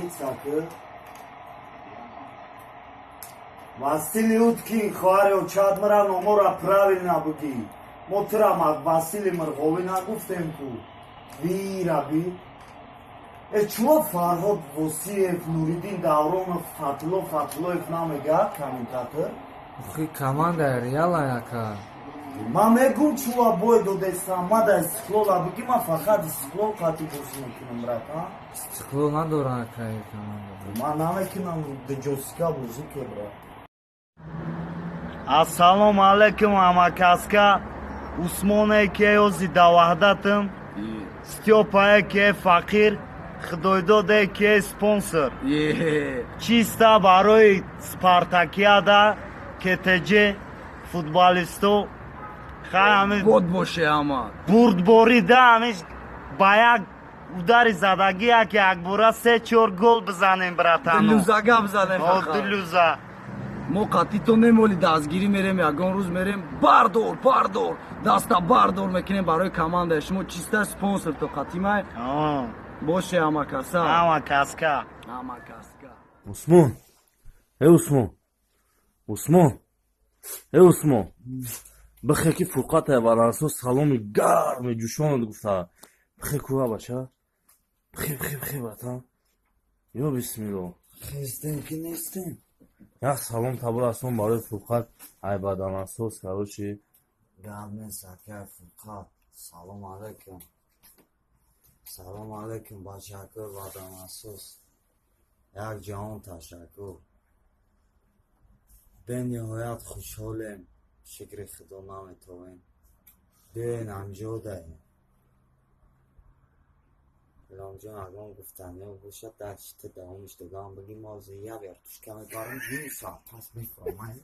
Ицака. Василий Уткин, хварил чадмара номора правильно буди. Мотрама Василий Мрговина гуфтем ту. Вираби. Чего Фарход Восиев, Нуридин Давронов, Фатлоев намега комментатор? Ухи команда Реала яка. Ма мегум чува бой додестам, ма да истиқлол абуки ма фақат истиқлол қати бозӣ мекунам брата. Истиқлол надорад ака команда. Ма намекунам деҷосика бозӣ ке брат. Ассалому алайкум амакаска. Усмоне ке ёзи даваҳдатм. Стёпае ке фақир. Худойдоде ке спонсор. Чиста барои Спартакиада КТЖ футболисто бод боше ама бурдборида ҳамиш ба як удари задаги якбора 3-4 гол бизанем братано. дилузага бзанем дилуза. мо қатъи то немоли дастгирӣ мерем ягон рӯз мерем бардор даста бардор мекунем барои команда. шумо чиста спонсор то қатъи май боше амакаса. Усмон, Усмон, бихе ки фурқат валансо саломи гарми ҷӯшонат гуфта. Бихе кӯва бача. Бихе братан. Ё бисмилло. Хестем ки нестем. Як салом табурастон барои фурқат айбаданасос карочи. гап нест ака фурқат. Салом алейкум. Салом алейкум бачако баданасос. як ҷаҳон ташаккур. бениҳоят хушҳолем. шукри худо наметовем. биёен амҷодаем. иломҷон агон гуфтаниё бошад дар шита давомиш додам бигӣ мавзеи як вертушка мебарам ним соат пас мефаҳмай.